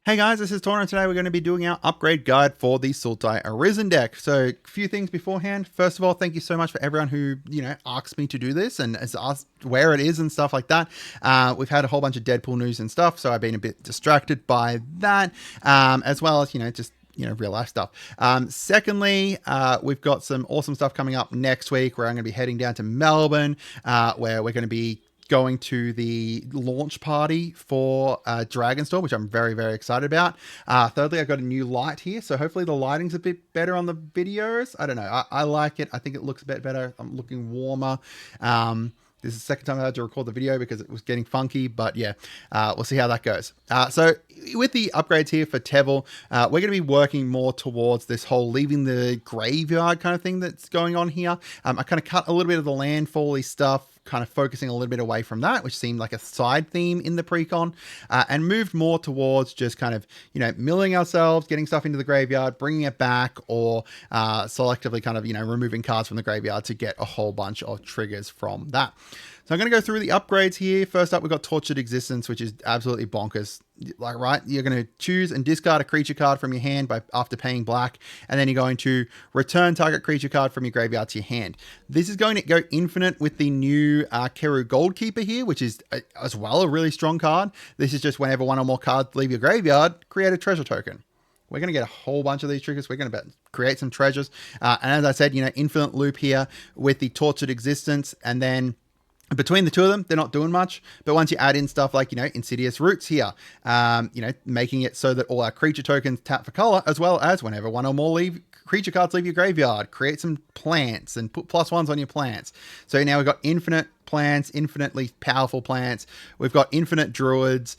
Hey guys, this is Tauna, and today we're going to be doing our upgrade guide for the Sultai Arisen deck. So, a few things beforehand. First of all, thank you so much for everyone who, asked me to do this and has asked where it is and stuff like that. We've had a whole bunch of Deadpool news and stuff, so I've been a bit distracted by that, as well as, just real life stuff. Secondly, we've got some awesome stuff coming up next week where I'm going to be heading down to Melbourne, where we're going to be going to the launch party for Dragonstorm, which I'm very, very excited about. Thirdly, I've got a new light here, so hopefully the lighting's a bit better on the videos. I don't know. I like it. I think it looks a bit better. I'm looking warmer. This is the second time I had to record the video because it was getting funky, but yeah, we'll see how that goes. So with the upgrades here for Tevil, we're going to be working more towards this whole leaving the graveyard kind of thing that's going on here. I kind of cut a little bit of the landfall-y stuff, kind of focusing a little bit away from that, which seemed like a side theme in the precon, and moved more towards just kind of, milling ourselves, getting stuff into the graveyard, bringing it back, or selectively kind of, removing cards from the graveyard to get a whole bunch of triggers from that. So I'm going to go through the upgrades here. First up, we've got Tortured Existence, which is absolutely bonkers. Right, you're going to choose and discard a creature card from your hand after paying black, and then you're going to return target creature card from your graveyard to your hand. This is going to go infinite with the new Keru Goldkeeper here, which is as well a really strong card. This is just whenever one or more cards leave your graveyard, create a treasure token. We're going to get a whole bunch of these triggers. We're going to create some treasures. And as I said, infinite loop here with the Tortured Existence, and then between the two of them, they're not doing much. But once you add in stuff like, Insidious Roots here, making it so that all our creature tokens tap for color, as well as whenever one or more creature cards leave your graveyard, create some plants and put +1s on your plants. So now we've got infinite plants, infinitely powerful plants. We've got infinite druids,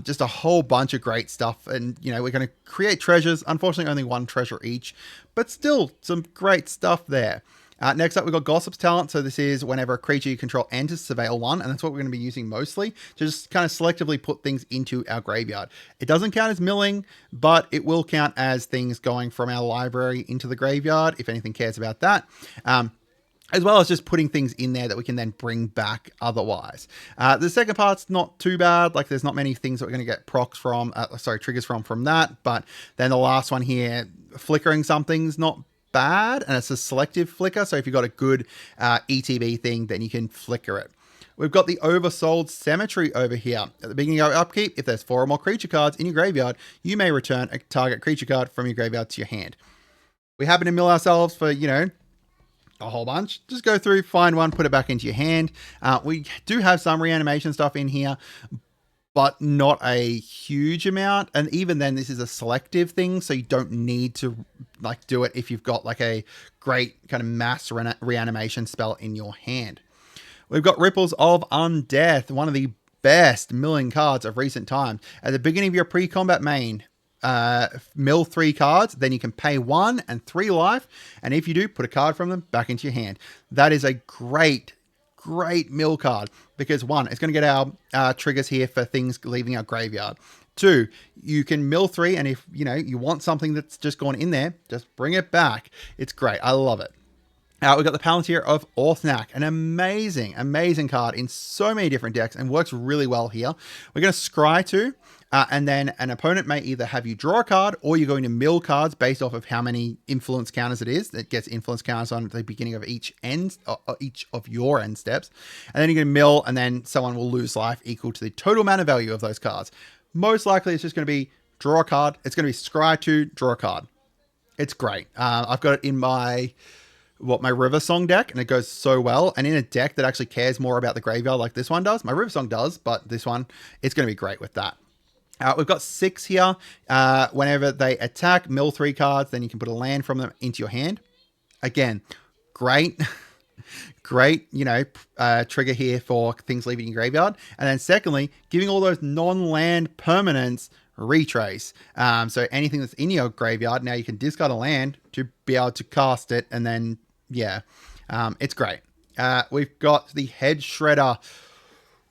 just a whole bunch of great stuff. And, we're going to create treasures. Unfortunately, only one treasure each, but still some great stuff there. Next up, we've got Gossip's Talent. So this is whenever a creature you control enters Surveil 1, and that's what we're going to be using mostly, to just kind of selectively put things into our graveyard. It doesn't count as milling, but it will count as things going from our library into the graveyard, if anything cares about that. As well as just putting things in there that we can then bring back otherwise. The second part's not too bad. Like, there's not many things that we're going to get procs from, triggers from that. But then the last one here, flickering something's not bad, and it's a selective flicker, so if you've got a good ETB thing, then you can flicker it. We've got the Oversold Cemetery over here. At the beginning of your upkeep, if there's 4 or more creature cards in your graveyard, you may return a target creature card from your graveyard to your hand. We happen to mill ourselves for, a whole bunch. Just go through, find one, put it back into your hand. We do have some reanimation stuff in here, but not a huge amount. And even then, this is a selective thing, so you don't need to do it if you've got a great kind of mass reanimation spell in your hand. We've got Ripples of Undeath, one of the best milling cards of recent times. At the beginning of your pre-combat main, mill 3 cards, then you can pay 1 and 3 life, and if you do, put a card from them back into your hand. That is a great mill card, because 1, it's going to get our triggers here for things leaving our graveyard. 2, you can mill 3, and if you want something that's just gone in there, just bring it back. It's great. I love it. We've got the Palantir of Orthnak, an amazing card in so many different decks, and works really well here. We're going to scry 2, and then an opponent may either have you draw a card, or you're going to mill cards based off of how many influence counters it is. That gets influence counters on at the beginning of each of your end steps. And then you're going to mill, and then someone will lose life equal to the total mana value of those cards. Most likely, it's just going to be draw a card. It's going to be scry 2, draw a card. It's great. I've got it in my River Song deck, and it goes so well. And in a deck that actually cares more about the graveyard like this one does. My River Song does, but this one, it's going to be great with that. We've got 6 here. Whenever they attack, mill 3 cards, then you can put a land from them into your hand. Again, great, trigger here for things leaving your graveyard. And then secondly, giving all those non-land permanents retrace. So anything that's in your graveyard, now you can discard a land to be able to cast it. And then, it's great. We've got the Head Shredder.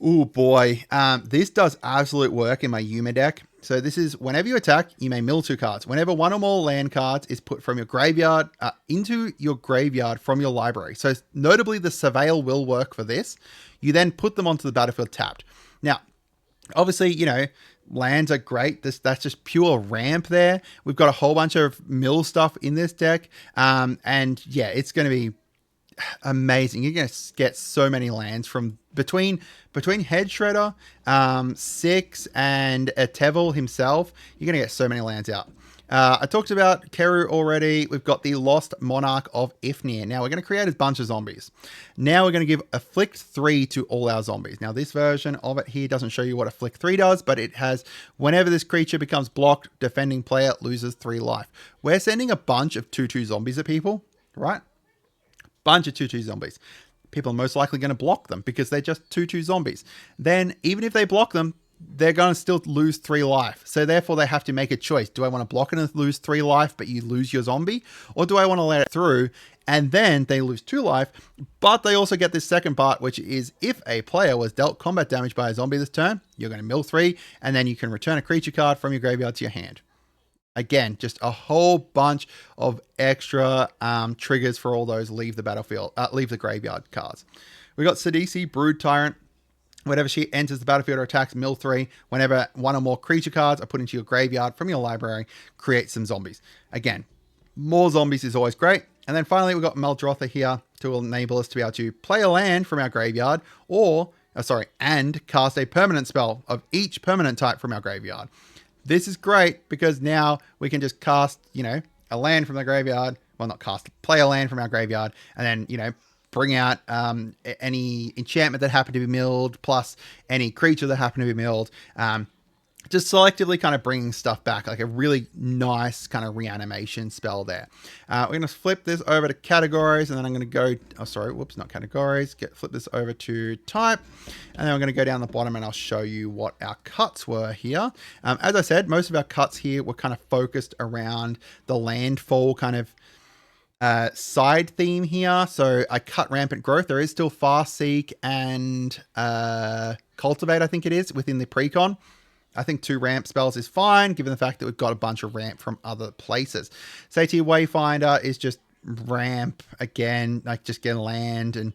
Oh boy, this does absolute work in my Yuma deck. So this is whenever you attack, you may mill 2 cards. Whenever 1 or more land cards is put from your graveyard into your graveyard from your library. So notably, the Surveil will work for this. You then put them onto the battlefield tapped. Now, obviously, lands are great. That's just pure ramp there. We've got a whole bunch of mill stuff in this deck. And yeah, it's going to be amazing. You're going to get so many lands from between Head Shredder, Six, and Tevil himself. You're going to get so many lands out. I talked about Keru already. We've got the Lost Monarch of Ifnir. Now we're going to create a bunch of zombies. Now we're going to give Afflict 3 to all our zombies. Now this version of it here doesn't show you what Afflict 3 does, but it has whenever this creature becomes blocked, defending player loses 3 life. We're sending a bunch of 2/2 zombies at people, right? Bunch of 2/2 zombies. People are most likely going to block them because they're just 2/2 zombies. Then even if they block them, they're going to still lose 3 life. So therefore they have to make a choice. Do I want to block it and lose 3 life, but you lose your zombie? Or do I want to let it through and then they lose 2 life, but they also get this second part, which is if a player was dealt combat damage by a zombie this turn, you're going to mill 3 and then you can return a creature card from your graveyard to your hand. Again, just a whole bunch of extra triggers for all those leave the graveyard cards. We got Sidisi, Brood Tyrant. Whenever she enters the battlefield or attacks, mill 3. Whenever one or more creature cards are put into your graveyard from your library, create some zombies. Again, more zombies is always great. And then finally, we've got Meldrotha here to enable us to be able to play a land from our graveyard and cast a permanent spell of each permanent type from our graveyard. This is great because now we can just cast, a land from the graveyard. Well, not cast, play a land from our graveyard and then, bring out any enchantment that happened to be milled, plus any creature that happened to be milled. Just selectively kind of bringing stuff back, like a really nice kind of reanimation spell there. We're going to flip this over to categories, and then I'm going to go, not categories, flip this over to type, and then I'm going to go down the bottom and I'll show you what our cuts were here. As I said, most of our cuts here were kind of focused around the landfall kind of side theme here. So I cut Rampant Growth. There is still Fast Seek and Cultivate, I think it is, within the precon. I think 2 ramp spells is fine, given the fact that we've got a bunch of ramp from other places. Satyr Wayfinder is just ramp again, like just get a land and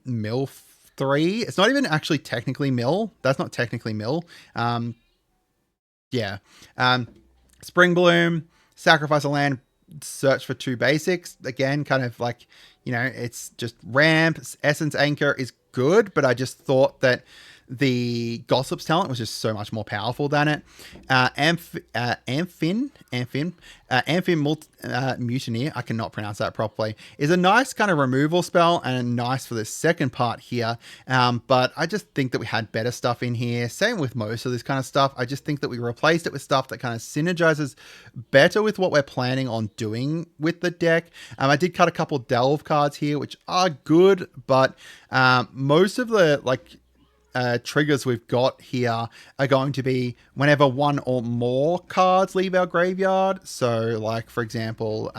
mill 3. It's not even actually technically mill. That's not technically mill. Spring Bloom, sacrifice a land, search for 2 basics. Again, kind of like, it's just ramp. Essence Anchor is good, but I just thought that the Gossip's talent was just so much more powerful than it. Amphin Mutineer, I cannot pronounce that properly, is a nice kind of removal spell and nice for the second part here. But I just think that we had better stuff in here. Same with most of this kind of stuff. I just think that we replaced it with stuff that kind of synergizes better with what we're planning on doing with the deck. I did cut a couple Delve cards here, which are good, but most of the triggers we've got here are going to be whenever one or more cards leave our graveyard. So like, for example,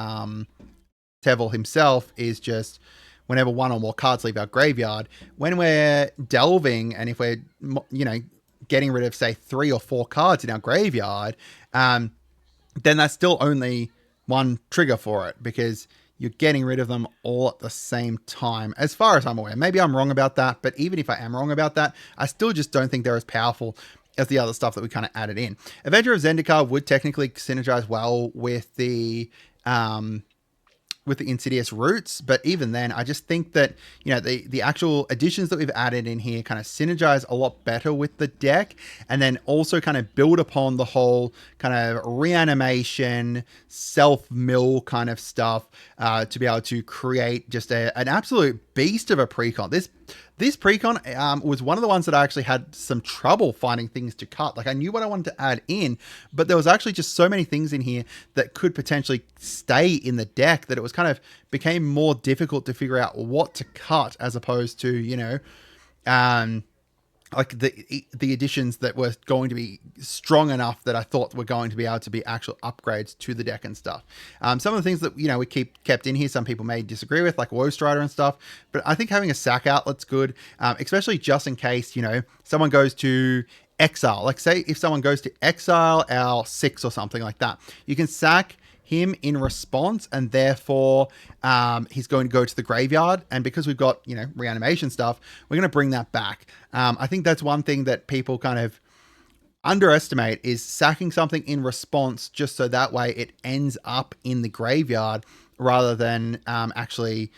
Tevil himself is just whenever one or more cards leave our graveyard. When we're delving and if we're, getting rid of, say, 3 or 4 cards in our graveyard, then that's still only one trigger for it because you're getting rid of them all at the same time, as far as I'm aware. Maybe I'm wrong about that, but even if I am wrong about that, I still just don't think they're as powerful as the other stuff that we kind of added in. Avenger of Zendikar would technically synergize well with the Insidious Roots, but even then, I just think that, the actual additions that we've added in here kind of synergize a lot better with the deck, and then also kind of build upon the whole kind of reanimation, self-mill kind of stuff to be able to create just an absolute beast of a precon. This precon was one of the ones that I actually had some trouble finding things to cut. Like I knew what I wanted to add in, but there was actually just so many things in here that could potentially stay in the deck that it was kind of became more difficult to figure out what to cut as opposed to, like the additions that were going to be strong enough that I thought were going to be able to be actual upgrades to the deck and stuff. Some of the things that, we kept in here, some people may disagree with, like Woe Strider and stuff, but I think having a sack outlet's good, especially just in case, someone goes to exile. Like say if someone goes to exile our 6 or something like that, you can sack him in response, and therefore he's going to go to the graveyard. And because we've got, reanimation stuff, we're going to bring that back. I think that's one thing that people kind of underestimate is sacking something in response just so that way it ends up in the graveyard rather than actually,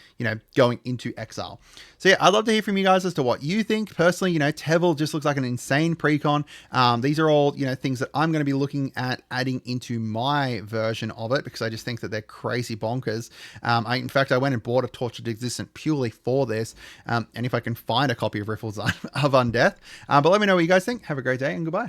going into exile. So yeah, I'd love to hear from you guys as to what you think. Personally, Tevil just looks like an insane precon. These are all, things that I'm going to be looking at adding into my version of it because I just think that they're crazy bonkers. In fact, I went and bought a Tortured Existent purely for this. And if I can find a copy of Riffles of Undeath. But let me know what you guys think. Have a great day and goodbye.